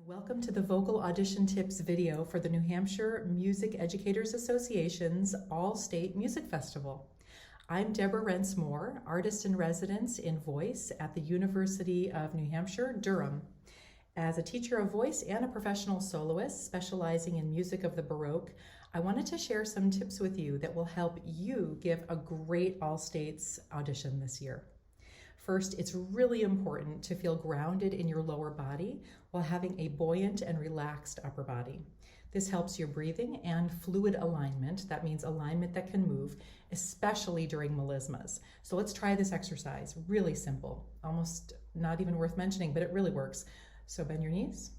Welcome to the Vocal Audition Tips video for the New Hampshire Music Educators Association's All-State Music Festival. I'm Deborah Rentz-Moore, Artist in Residence in Voice at the University of New Hampshire, Durham. As a teacher of voice and a professional soloist specializing in music of the Baroque, I wanted to share some tips with you that will help you give a great all-states audition this year. First, it's really important to feel grounded in your lower body while having a buoyant and relaxed upper body. This helps your breathing and fluid alignment. That means alignment that can move, especially during melismas. So let's try this exercise. Really simple, almost not even worth mentioning, but it really works. So bend your knees,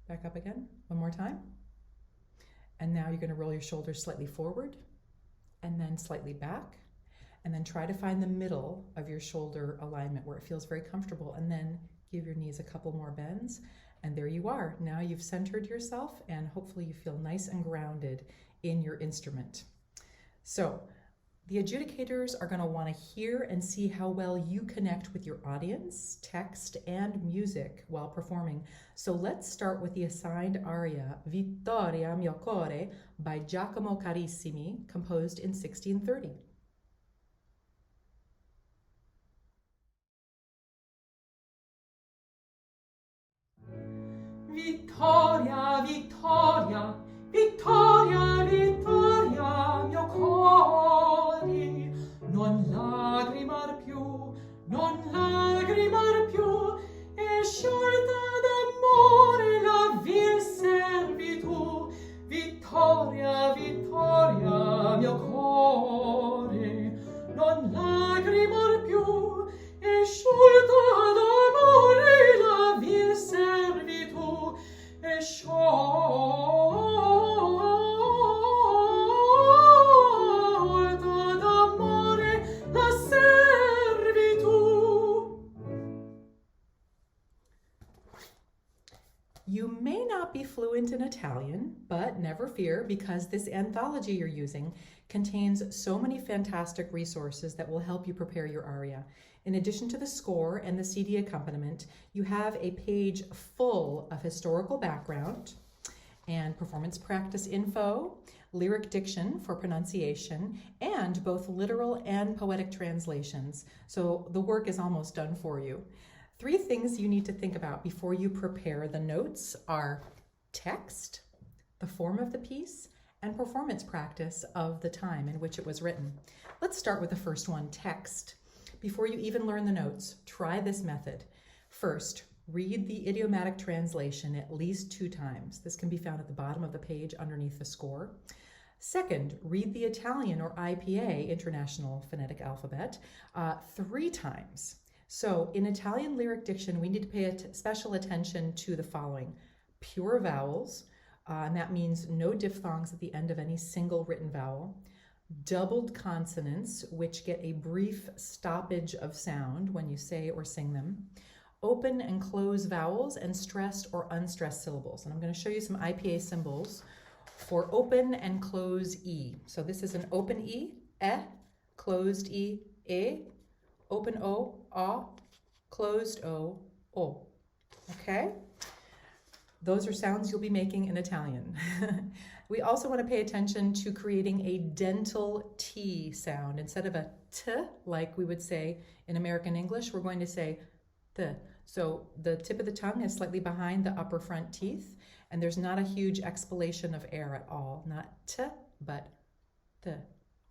back up again, one more time. And now you're going to roll your shoulders slightly forward and then slightly back. And then try to find the middle of your shoulder alignment where it feels very comfortable, and then give your knees a couple more bends. And there you are. Now you've centered yourself and hopefully you feel nice and grounded in your instrument. So the adjudicators are going to want to hear and see how well you connect with your audience, text, and music while performing. So let's start with the assigned aria Vittoria mio core by Giacomo Carissimi, composed in 1630. Vittoria, Vittoria, Vittoria, Vittoria, mio cuore, non lagrimar più, e sciolta d'amore la vil servitù. Vittoria, Vittoria, mio cuore, non lagrimar più, e sciolta d'amore la vil servitù. E sciolta d'amore la servitù. You may not be fluent in Italian, but never fear, because this anthology you're using contains so many fantastic resources that will help you prepare your aria. In addition to the score and the CD accompaniment, you have a page full of historical background and performance practice info, lyric diction for pronunciation, and both literal and poetic translations. So the work is almost done for you. 3 things you need to think about before you prepare the notes are text, the form of the piece, and performance practice of the time in which it was written. Let's start with the first one, text. Before you even learn the notes, try this method. First, read the idiomatic translation at least 2 times. This can be found at the bottom of the page underneath the score. Second, read the Italian or IPA, International Phonetic Alphabet, 3 times. So in Italian lyric diction, we need to pay special attention to the following: pure vowels, and that means no diphthongs at the end of any single written vowel. Doubled consonants, which get a brief stoppage of sound when you say or sing them. Open and close vowels, and stressed or unstressed syllables. And I'm going to show you some IPA symbols for open and close E. So this is an open E, closed E, open O, closed O, O. Okay? Those are sounds you'll be making in Italian. We also want to pay attention to creating a dental T sound. Instead of a T, like we would say in American English, we're going to say th. So the tip of the tongue is slightly behind the upper front teeth, and there's not a huge explanation of air at all. Not T, but th.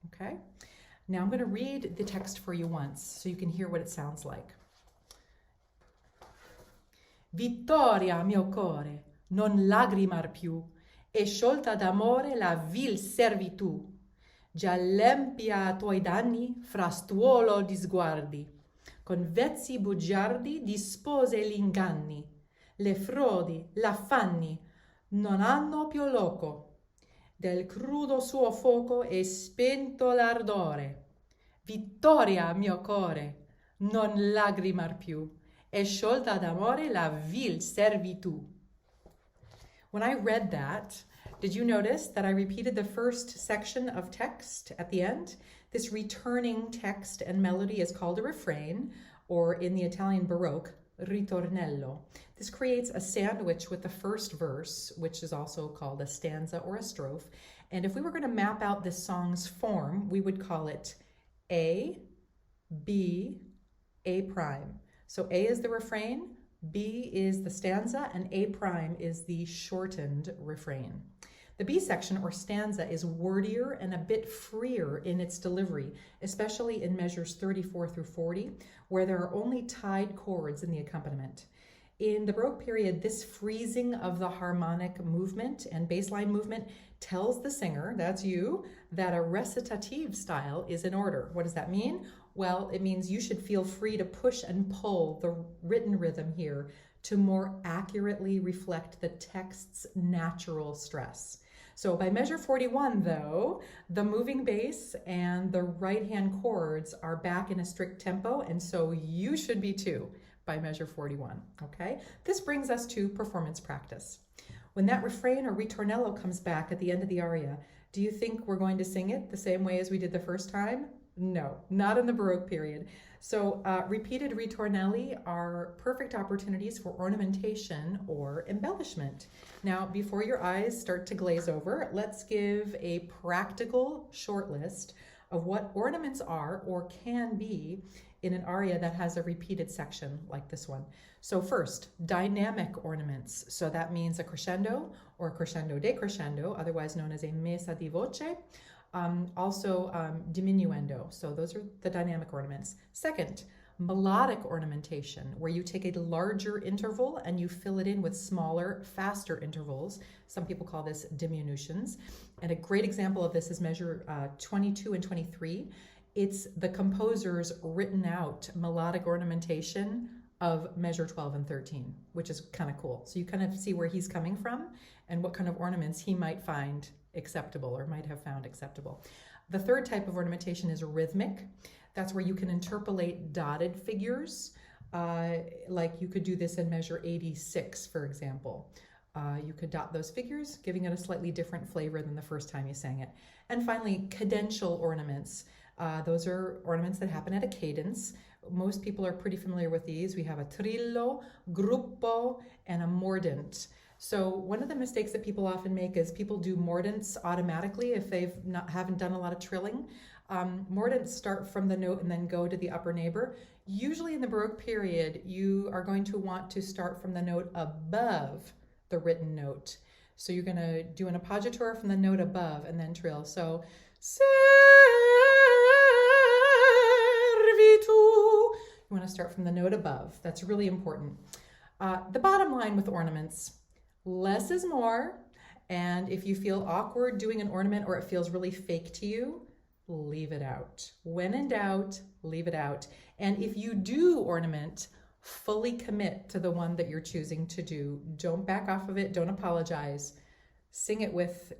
Okay? Now I'm going to read the text for you once so you can hear what it sounds like. Vittoria mio core, non lagrimar più, e sciolta d'amore la vil servitù. Già l'empia tuoi danni fra stuolo di sguardi, con vezzi bugiardi dispose gli inganni, le frodi, l'affanni, non hanno più loco. Del crudo suo fuoco è spento l'ardore. Vittoria mio core, non lagrimar più, e sciolta d'amore la vil servitù. When I read that, did you notice that I repeated the first section of text at the end? This returning text and melody is called a refrain, or in the Italian Baroque, ritornello. This creates a sandwich with the first verse, which is also called a stanza or a strophe. And if we were going to map out this song's form, we would call it A, B, A prime. So A is the refrain, B is the stanza, and A prime is the shortened refrain. The B section or stanza is wordier and a bit freer in its delivery, especially in measures 34 through 40, where there are only tied chords in the accompaniment. In the Baroque period, this freezing of the harmonic movement and bassline movement tells the singer, that's you, that a recitative style is in order. What does that mean? Well, it means you should feel free to push and pull the written rhythm here to more accurately reflect the text's natural stress. So by measure 41, though, the moving bass and the right-hand chords are back in a strict tempo, and so you should be too by measure 41, okay? This brings us to performance practice. When that refrain or ritornello comes back at the end of the aria, do you think we're going to sing it the same way as we did the first time? No, not in the Baroque period. So repeated ritornelli are perfect opportunities for ornamentation or embellishment. Now, before your eyes start to glaze over, let's give a practical short list of what ornaments are or can be in an aria that has a repeated section like this one. So first, dynamic ornaments. So that means a crescendo or a crescendo decrescendo, otherwise known as a messa di voce. Also diminuendo. So those are the dynamic ornaments. Second, melodic ornamentation, where you take a larger interval and you fill it in with smaller, faster intervals. Some people call this diminutions. And a great example of this is measure 22 and 23. It's the composer's written out melodic ornamentation of measure 12 and 13, which is kind of cool. So you kind of see where he's coming from and what kind of ornaments he might find acceptable or might have found acceptable. The third type of ornamentation is rhythmic. That's where you can interpolate dotted figures. Like you could do this in measure 86, for example. You could dot those figures, giving it a slightly different flavor than the first time you sang it. And finally, cadential ornaments. Those are ornaments that happen at a cadence. Most people are pretty familiar with these. We have a trillo, gruppo, and a mordent. So one of the mistakes that people often make is people do mordents automatically if they haven't done a lot of trilling. Mordents start from the note and then go to the upper neighbor. Usually in the Baroque period, you are going to want to start from the note above the written note. So you're going to do an appoggiatura from the note above and then trill. So servitu. You want to start from the note above. That's really important. The bottom line with ornaments, less is more. And if you feel awkward doing an ornament or it feels really fake to you, leave it out. When in doubt, leave it out. And if you do ornament, fully commit to the one that you're choosing to do. Don't back off of it. Don't apologize. Sing it with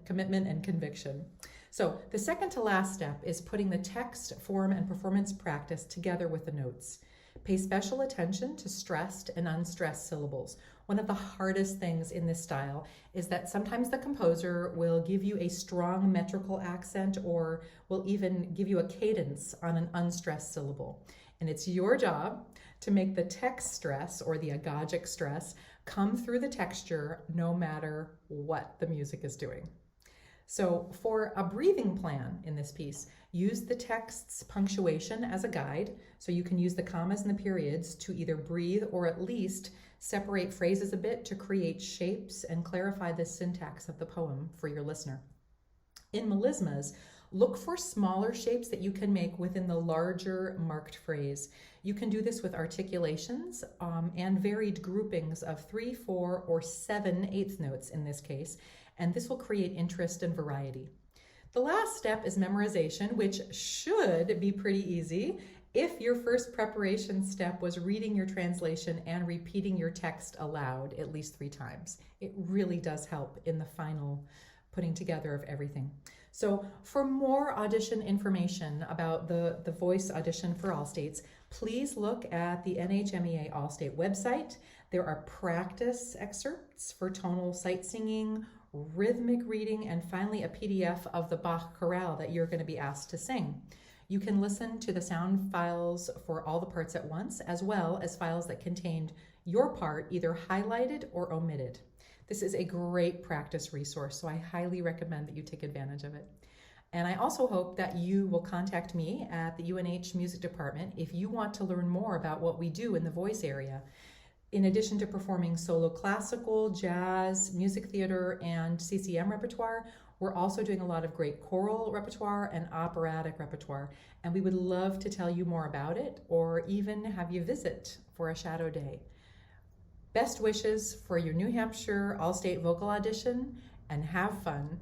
commitment and conviction. So the second to last step is putting the text, form, and performance practice together with the notes. Pay special attention to stressed and unstressed syllables. One of the hardest things in this style is that sometimes the composer will give you a strong metrical accent or will even give you a cadence on an unstressed syllable. And it's your job to make the text stress or the agogic stress come through the texture no matter what the music is doing. So for a breathing plan in this piece, use the text's punctuation as a guide, so you can use the commas and the periods to either breathe or at least separate phrases a bit to create shapes and clarify the syntax of the poem for your listener. In melismas, look for smaller shapes that you can make within the larger marked phrase. You can do this with articulations and varied groupings of 3, 4, or 7 eighth notes in this case, and this will create interest and variety. The last step is memorization, which should be pretty easy if your first preparation step was reading your translation and repeating your text aloud at least 3 times. It really does help in the final putting together of everything. So for more audition information about the voice audition for all states, please look at the NHMEA All-State website. There are practice excerpts for tonal sight singing, rhythmic reading, and finally a PDF of the Bach chorale that you're going to be asked to sing. You can listen to the sound files for all the parts at once, as well as files that contained your part either highlighted or omitted. This is a great practice resource, so I highly recommend that you take advantage of it. And I also hope that you will contact me at the UNH Music Department if you want to learn more about what we do in the voice area. In addition to performing solo classical, jazz, music theater, and CCM repertoire, we're also doing a lot of great choral repertoire and operatic repertoire, and we would love to tell you more about it or even have you visit for a shadow day. Best wishes for your New Hampshire All-State Vocal Audition, and have fun.